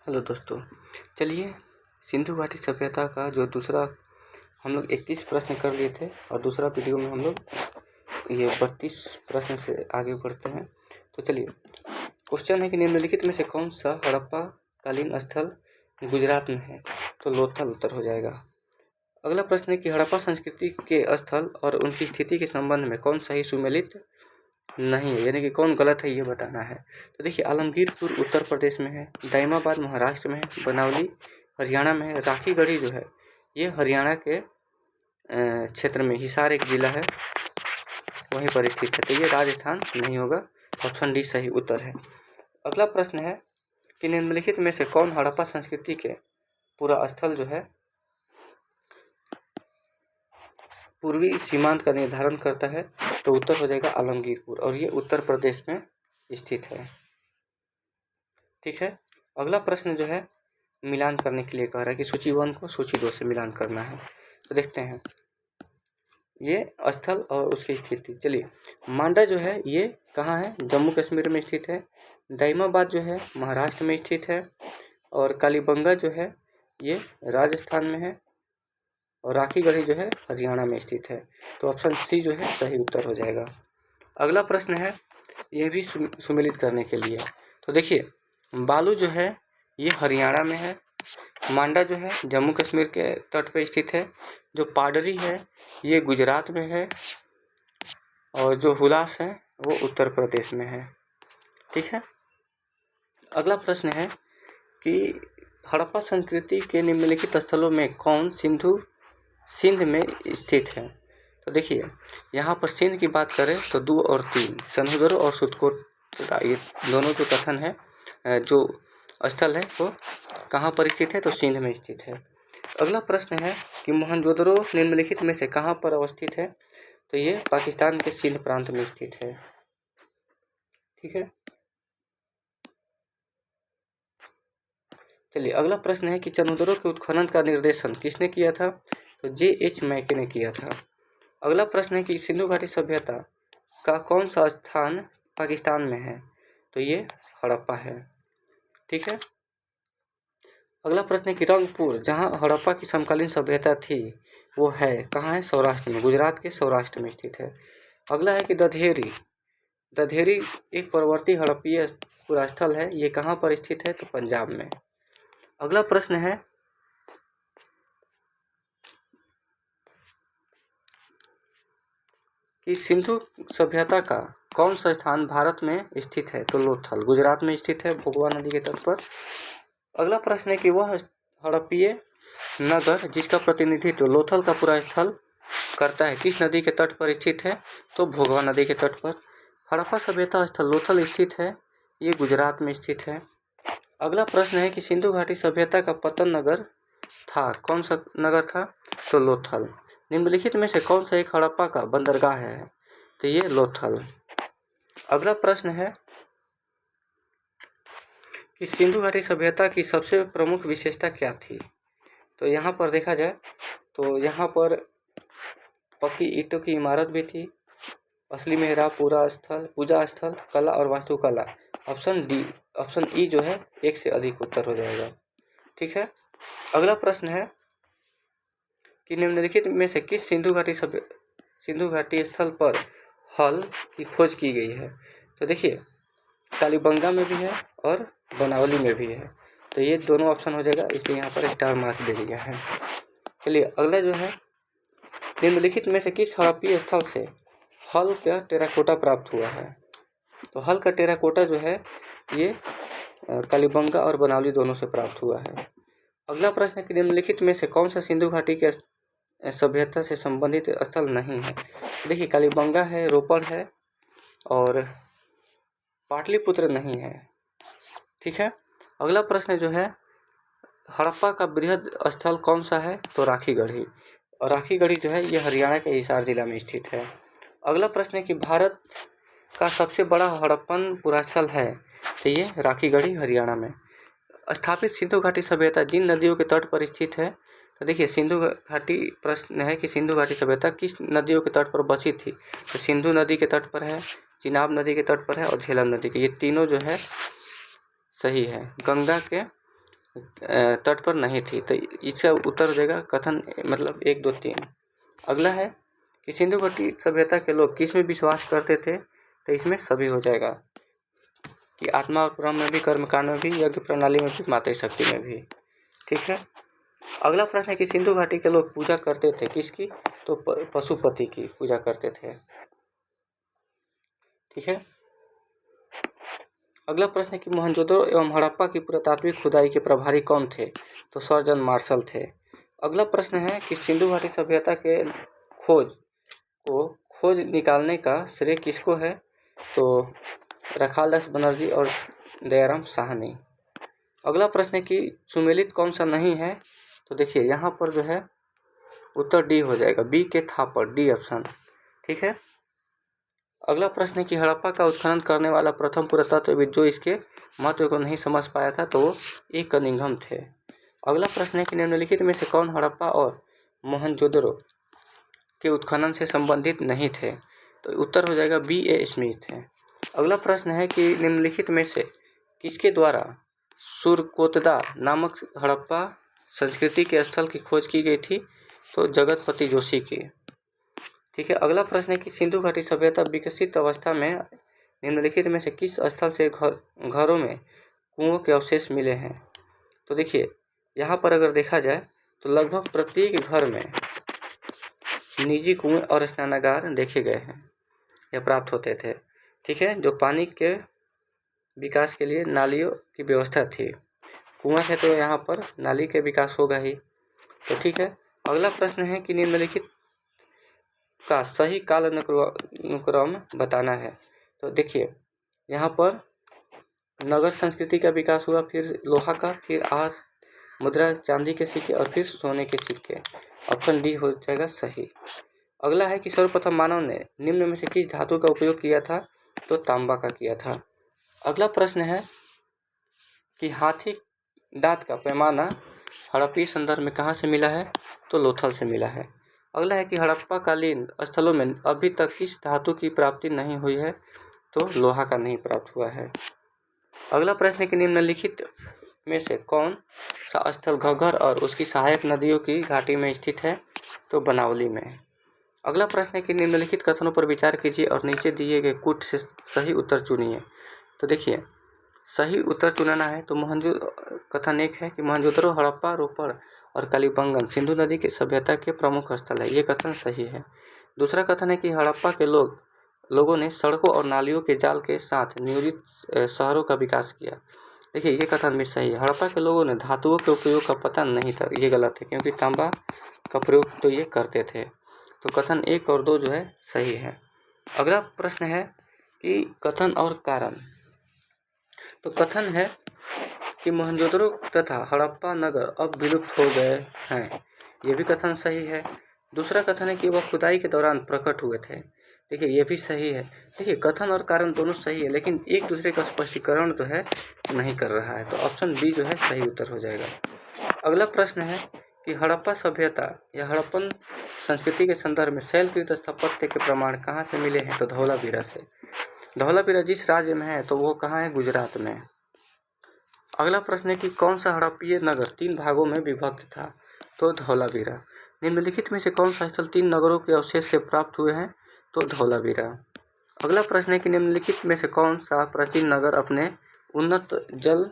Hello दोस्तों, चलिए सिंधु घाटी सभ्यता का जो दूसरा हम लोग 31 प्रश्न कर लिए थे और दूसरा वीडियो में हम लोग ये 32 प्रश्न से आगे बढ़ते हैं। तो चलिए, क्वेश्चन है कि निम्नलिखित में से कौन सा हड़प्पा कालीन स्थल गुजरात में है? तो लोथल उत्तर हो जाएगा। अगला प्रश्न है कि हड़प्पा संस्कृति के स्थल और उनकी स्थिति के संबंध में कौन सही सुमेलित नहीं है, यानी कि कौन गलत है ये बताना है। तो देखिए, आलमगीरपुर उत्तर प्रदेश में है, दाइमाबाद महाराष्ट्र में है, बनावली हरियाणा में है, राखीगढ़ी जो है ये हरियाणा के क्षेत्र में हिसार एक जिला है वहीं पर स्थित है। तो ये राजस्थान नहीं होगा, ऑप्शन डी सही उत्तर है। अगला प्रश्न है कि निम्नलिखित में से कौन हड़प्पा संस्कृति के पूरा स्थल जो है पूर्वी सीमांत का निर्धारण करता है? तो उत्तर हो जाएगा आलमगीरपुर, और ये उत्तर प्रदेश में स्थित है। ठीक है, अगला प्रश्न जो है मिलान करने के लिए कह रहा है कि सूची 1 को सूची 2 से मिलान करना है। तो देखते हैं ये स्थल और उसकी स्थिति। चलिए, मांडा जो है ये कहाँ है? जम्मू कश्मीर में स्थित है। दाइमाबाद जो है महाराष्ट्र में स्थित है, और कालीबंगा जो है ये राजस्थान में है, और राखीगढ़ी जो है हरियाणा में स्थित है। तो ऑप्शन सी जो है सही उत्तर हो जाएगा। अगला प्रश्न है ये भी सुमेलित करने के लिए। तो देखिए, बालू जो है ये हरियाणा में है, मांडा जो है जम्मू कश्मीर के तट पर स्थित है, जो पाडरी है ये गुजरात में है, और जो हुलास है वो उत्तर प्रदेश में है। ठीक है, अगला प्रश्न है कि हड़प्पा संस्कृति के निम्नलिखित स्थलों में कौन सिंध में स्थित है? तो देखिए, यहाँ पर सिंध की बात करें तो 2 और 3 चंदुदर और सुतकोट, ये दोनों जो कथन है जो स्थल है वो कहाँ पर स्थित है? तो सिंध में स्थित है। अगला प्रश्न है कि मोहनजोदड़ो निम्नलिखित में से कहाँ पर अवस्थित है? तो ये पाकिस्तान के सिंध प्रांत में स्थित है। ठीक है, चलिए, अगला प्रश्न है कि चंदुदरों के उत्खनन का निर्देशन किसने किया था? तो J.H. मैके ने किया था। अगला प्रश्न है कि सिंधु घाटी सभ्यता का कौन सा स्थान पाकिस्तान में है? तो ये हड़प्पा है। ठीक है, अगला प्रश्न है कि रंगपुर जहाँ हड़प्पा की समकालीन सभ्यता थी वो है कहाँ है? सौराष्ट्र में, गुजरात के सौराष्ट्र में स्थित है। अगला है कि दधेरी एक परवर्ती हड़प्पीय पूरा स्थल है, ये कहाँ पर स्थित है? तो पंजाब में। अगला प्रश्न है कि सिंधु सभ्यता का कौन सा स्थान भारत में स्थित है? तो लोथल गुजरात में स्थित है, भोगवा नदी के तट पर। अगला प्रश्न है कि वह हड़प्पीय नगर जिसका प्रतिनिधित्व लोथल का पूरा स्थल करता है किस नदी के तट पर स्थित है? तो भोगवा नदी के तट पर। हड़प्पा सभ्यता स्थल लोथल स्थित है, ये गुजरात में स्थित है। अगला प्रश्न है कि सिंधु घाटी सभ्यता का पतन नगर था, कौन सा नगर था? तो लोथल। निम्नलिखित में से कौन सा एक हड़प्पा का बंदरगाह है? तो ये लोथल। अगला प्रश्न है कि सिंधु घाटी सभ्यता की सबसे प्रमुख विशेषता क्या थी? तो यहाँ पर देखा जाए तो यहाँ पर पक्की ईंटों की इमारत भी थी, असली मेहराब, पूजा स्थल, कला और वास्तुकला। ऑप्शन ई जो है 1 से अधिक उत्तर हो जाएगा। ठीक है, अगला प्रश्न है कि निम्नलिखित में से किस सिंधु घाटी स्थल पर हल की खोज की गई है? तो देखिए, कालीबंगा में भी है और बनावली में भी है, तो ये दोनों ऑप्शन हो जाएगा, इसलिए यहाँ पर स्टार मार्क दे दिया है। चलिए, अगला जो है निम्नलिखित में से किस हड़प्पीय स्थल से हल का टेराकोटा प्राप्त हुआ है? तो हल का टेराकोटा जो है ये कालीबंगा और बनावली दोनों से प्राप्त हुआ है। अगला प्रश्न है कि निम्नलिखित में से कौन सा सिंधु घाटी के सभ्यता से संबंधित स्थल नहीं है? देखिए, कालीबंगा है, रोपड़ है, और पाटलिपुत्र नहीं है। ठीक है, अगला प्रश्न जो है हड़प्पा का बृहद स्थल कौन सा है? तो राखीगढ़ी, और राखीगढ़ी जो है ये हरियाणा के हिसार जिला में स्थित है। अगला प्रश्न है कि भारत का सबसे बड़ा हड़प्पन पुरास्थल है? तो ये राखीगढ़ी हरियाणा में। स्थापित सिंधु घाटी सभ्यता जिन नदियों के तट पर स्थित है? तो देखिए, सिंधु घाटी प्रश्न है कि सिंधु घाटी सभ्यता किस नदियों के तट पर बसी थी? तो सिंधु नदी के तट पर है, चिनाब नदी के तट पर है, और झेलम नदी के, ये तीनों जो है सही है। गंगा के तट पर नहीं थी। तो इसका उत्तर हो जाएगा कथन मतलब 1, 2, 3। अगला है कि सिंधु घाटी सभ्यता के लोग किस में विश्वास करते थे, तो इसमें सभी हो जाएगा कि आत्मा और ब्रह्म में भी, कर्मकांड में भी, यज्ञ प्रणाली में भी, मातृशक्ति में भी। ठीक है। अगला प्रश्न है कि सिंधु घाटी के लोग पूजा करते थे किसकी, तो पशुपति की पूजा करते थे। ठीक है। अगला प्रश्न है कि मोहनजोदड़ो एवं हड़प्पा की पुरातात्विक खुदाई के प्रभारी कौन थे, तो सर जॉन मार्शल थे। अगला प्रश्न है कि सिंधु घाटी सभ्यता के खोज निकालने का श्रेय किसको है, तो रखालदास बनर्जी और दयाराम साहनी। अगला प्रश्न है कि सुमेलित कौन सा नहीं है, तो देखिए यहाँ पर जो है उत्तर डी हो जाएगा, बी के थापड़, डी ऑप्शन। ठीक है। अगला प्रश्न है कि हड़प्पा का उत्खनन करने वाला प्रथम पुरातत्वविद जो इसके महत्व को नहीं समझ पाया था, तो वो ए कनिंघम थे। अगला प्रश्न है कि निम्नलिखित में से कौन हड़प्पा और मोहनजोदड़ो के उत्खनन से संबंधित नहीं थे, तो उत्तर हो जाएगा बी ए स्मिथ है। अगला प्रश्न है कि निम्नलिखित में से किसके द्वारा सुरकोतदा नामक हड़प्पा संस्कृति के स्थल की खोज की गई थी, तो जगतपति जोशी की। ठीक है। अगला प्रश्न है कि सिंधु घाटी सभ्यता विकसित अवस्था में निम्नलिखित में से किस स्थल से घरों में कुओं के अवशेष मिले हैं, तो देखिए यहाँ पर अगर देखा जाए तो लगभग प्रत्येक घर में निजी कुएं और स्नानागार देखे गए हैं या प्राप्त होते थे। ठीक है। जो पानी के विकास के लिए नालियों की व्यवस्था थी, कुआं है तो यहाँ पर नाली के विकास होगा ही। तो ठीक है। अगला प्रश्न है कि निम्नलिखित का सही काल अनुक्रम बताना है, तो देखिए यहाँ पर नगर संस्कृति का विकास हुआ, फिर लोहा का, फिर आज मुद्रा चांदी के सिक्के और फिर सोने के सिक्के। ऑप्शन डी हो जाएगा सही। अगला है कि सर्वप्रथम मानव ने निम्न में से किस धातु का उपयोग किया था, तो तांबा का किया था। अगला प्रश्न है कि हाथी दांत का पैमाना हड़प्पीय संदर्भ में कहाँ से मिला है, तो लोथल से मिला है। अगला है कि हड़प्पा कालीन स्थलों में अभी तक किस धातु की प्राप्ति नहीं हुई है, तो लोहा का नहीं प्राप्त हुआ है। अगला प्रश्न है कि निम्नलिखित में से कौन सा स्थल घग्गर और उसकी सहायक नदियों की घाटी में स्थित है, तो बनावली में। अगला प्रश्न है कि निम्नलिखित कथनों पर विचार कीजिए और नीचे दिए गए कूट से सही उत्तर चुनिए। तो देखिए सही उत्तर चुनना है, तो कथन 1 है कि मोहनजोदड़ो, हड़प्पा, रोपड़ और कालीबंगन सिंधु नदी की सभ्यता के प्रमुख स्थल है, ये कथन सही है। दूसरा कथन है कि हड़प्पा के लोगों ने सड़कों और नालियों के जाल के साथ नियोजित शहरों का विकास किया, देखिए ये कथन भी सही है। हड़प्पा के लोगों ने धातुओं के उपयोग का पता नहीं था, ये गलत है, क्योंकि तांबा का प्रयोग तो ये करते थे। तो कथन 1 और 2 जो है सही है। अगला प्रश्न है कि कथन और कारण, तो कथन है कि मोहनजोदड़ो तथा हड़प्पा नगर अब विलुप्त हो गए हैं, ये भी कथन सही है। दूसरा कथन है कि वह खुदाई के दौरान प्रकट हुए थे, देखिए ये भी सही है। देखिए कथन और कारण दोनों सही है, लेकिन एक दूसरे का स्पष्टीकरण जो है नहीं कर रहा है, तो ऑप्शन बी जो है सही उत्तर हो जाएगा। अगला प्रश्न है कि हड़प्पा सभ्यता या हड़प्पन संस्कृति के संदर्भ में शैलकृत स्थापत्य के प्रमाण कहाँ से मिले हैं, तो धौलावीरा से। धौलावीरा जिस राज्य में है तो वो कहाँ है, गुजरात में। अगला प्रश्न है कि कौन सा हड़प्पीय नगर 3 भागों में विभक्त था, तो धौलावीरा। निम्नलिखित में से कौन सा स्थल 3 नगरों के अवशेष से प्राप्त हुए हैं, तो धौलावीरा। अगला प्रश्न है कि निम्नलिखित में से कौन सा प्राचीन नगर अपने उन्नत जल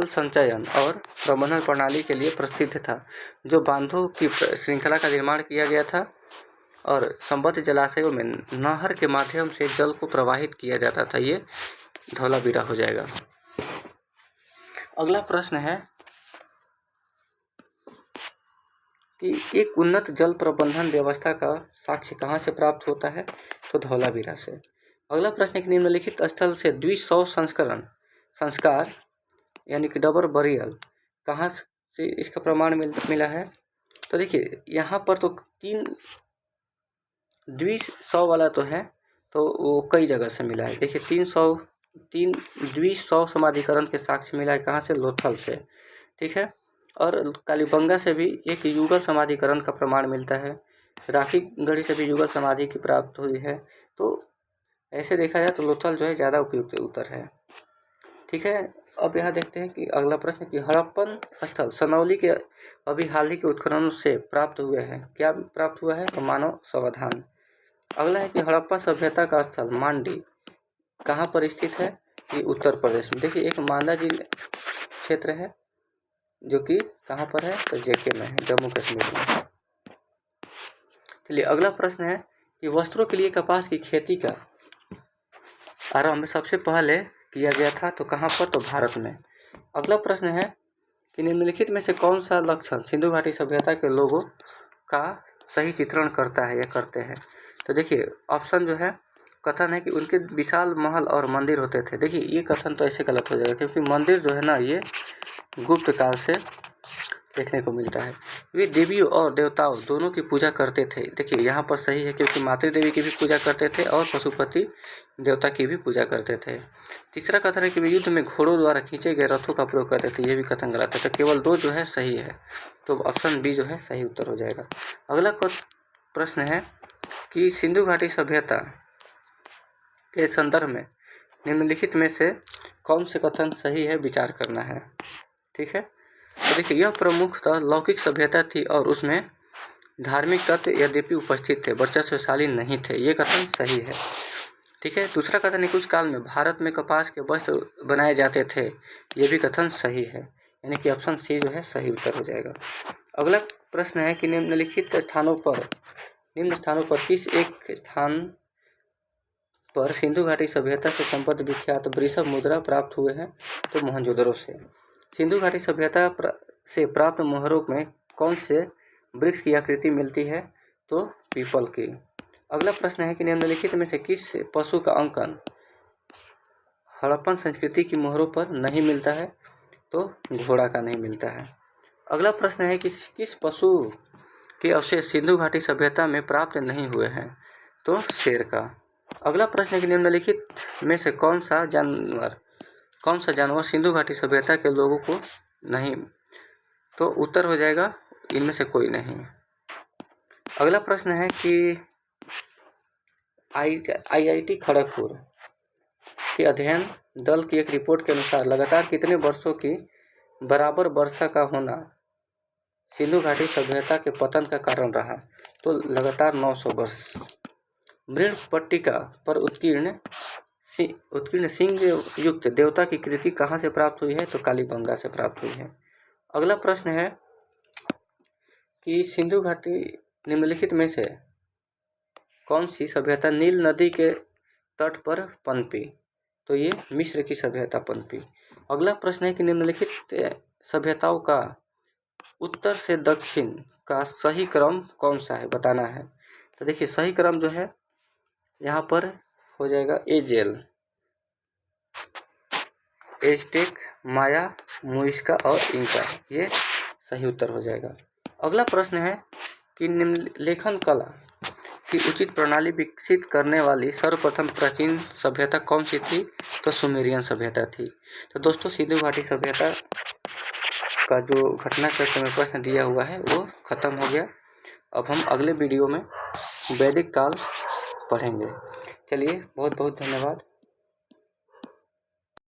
संचयन और प्रबंधन प्रणाली के लिए प्रसिद्ध था, जो बांधों की श्रृंखला का निर्माण किया गया था और संबद्ध जलाशयों में नहर के माध्यम से जल को प्रवाहित किया जाता था, ये धौलावीरा हो जाएगा। अगला प्रश्न है कि एक उन्नत जल प्रबंधन व्यवस्था का साक्ष्य कहाँ से प्राप्त होता है, तो धौलावीरा से। अगला प्रश्न है कि निम्नलिखित स्थल से द्विसौ संस्कार यानी कि डबल बरियल कहाँ से इसका प्रमाण मिला है, तो देखिए यहाँ पर तो 3 द्विसौ वाला तो है, तो वो कई जगह से मिला है। देखिए 3 द्विसौ समाधिकरण के साक्ष्य मिला है कहाँ से, लोथल से। ठीक है। और कालीबंगा से भी एक युगल समाधिकरण का प्रमाण मिलता है, राखी गढ़ी से भी युगल समाधि की प्राप्त हुई है। तो ऐसे देखा जाए तो लोथल जो है ज़्यादा उपयुक्त उत्तर है। ठीक है। अब यहाँ देखते हैं कि अगला प्रश्न कि हड़प्पन स्थल सनौली के अभी हाल ही के उत्खननों से प्राप्त हुए हैं। क्या प्राप्त हुआ है? तो मानव समाधान। अगला है कि हड़प्पा सभ्यता का स्थल मांडी कहाँ पर स्थित है? ये उत्तर प्रदेश में। देखिए एक मांडा जिला क्षेत्र है जो कि कहाँ पर है? तो जेके में है, जम्मू कश्मीर में। चलिए अगला प्रश्न है कि वस्त्रों के लिए कपास की खेती का आरंभ सबसे पहले किया गया था तो कहाँ पर? तो भारत में। अगला प्रश्न है कि निम्नलिखित में से कौन सा लक्षण सिंधु घाटी सभ्यता के लोगों का सही चित्रण करता है या करते हैं? तो देखिए ऑप्शन जो है, कथन है कि उनके विशाल महल और मंदिर होते थे। देखिए ये कथन तो ऐसे गलत हो जाएगा क्योंकि मंदिर जो है ना ये गुप्त काल से देखने को मिलता है। वे देवियों और देवताओं दोनों की पूजा करते थे। देखिए यहाँ पर सही है क्योंकि मातृ देवी की भी पूजा करते थे और पशुपति देवता की भी पूजा करते थे। तीसरा कथन है कि वे युद्ध में घोड़ों द्वारा खींचे गए रथों का प्रयोग करते थे। ये भी कथन गलत है, तो केवल 2 जो है सही है, तो ऑप्शन बी जो है सही उत्तर हो जाएगा। अगला प्रश्न है कि सिंधु घाटी सभ्यता के संदर्भ में निम्नलिखित में से कौन से कथन सही है विचार करना है। ठीक है, तो देखिए यह प्रमुखतः लौकिक सभ्यता थी और उसमें धार्मिक तत्व यद्यपि उपस्थित थे, वर्चस्वशाली नहीं थे। ये कथन सही है। ठीक है, दूसरा कथन है कुछ काल में भारत में कपास के वस्त्र बनाए जाते थे। ये भी कथन सही है, यानी कि ऑप्शन सी जो है सही उत्तर हो जाएगा। अगला प्रश्न है कि निम्न स्थानों पर किस एक स्थान पर सिंधु घाटी सभ्यता से संबद्ध विख्यात वृषभ मुद्रा प्राप्त हुए हैं? तो मोहनजोदड़ो से। सिंधु घाटी सभ्यता से प्राप्त मोहरों में कौन से वृक्ष की आकृति मिलती है? तो पीपल की। अगला प्रश्न है कि निम्नलिखित में से किस पशु का अंकन हड़प्पन संस्कृति की मोहरों पर नहीं मिलता है? तो घोड़ा का नहीं मिलता है। अगला प्रश्न है कि किस पशु के अवशेष सिंधु घाटी सभ्यता में प्राप्त नहीं हुए हैं? तो शेर का। अगला प्रश्न है कि निम्नलिखित में से कौन सा जानवर सिंधु घाटी सभ्यता के लोगों को नहीं? तो उत्तर हो जाएगा इनमें से कोई नहीं। अगला प्रश्न है कि IIT खड़गपुर के अध्ययन दल की एक रिपोर्ट के अनुसार लगातार कितने वर्षों की बराबर वर्षा का होना सिंधु घाटी सभ्यता के पतन का कारण रहा? तो लगातार 900 वर्ष। मृणपट्टिका पर उत्कीर्ण सिंह युक्त देवता की कृति कहाँ से प्राप्त हुई है? तो कालीबंगा से प्राप्त हुई है। अगला प्रश्न है कि सिंधु घाटी निम्नलिखित में से कौन सी सभ्यता नील नदी के तट पर पनपी? तो ये मिस्र की सभ्यता पनपी। अगला प्रश्न है कि निम्नलिखित सभ्यताओं का उत्तर से दक्षिण का सही क्रम कौन सा है, बताना है। तो देखिए सही क्रम जो है यहाँ पर हो जाएगा एजेल, एज़टेक, माया, मुइस्का और इंका। ये सही उत्तर हो जाएगा। अगला प्रश्न है कि निम्नलेखन कला की उचित प्रणाली विकसित करने वाली सर्वप्रथम प्राचीन सभ्यता कौन सी थी? तो सुमेरियन सभ्यता थी। तो दोस्तों सिंधु घाटी सभ्यता का जो घटनाक्रम में प्रश्न दिया हुआ है वो खत्म हो गया। अब हम अगले वीडियो में वैदिक काल पढ़ेंगे। चलिए बहुत बहुत धन्यवाद।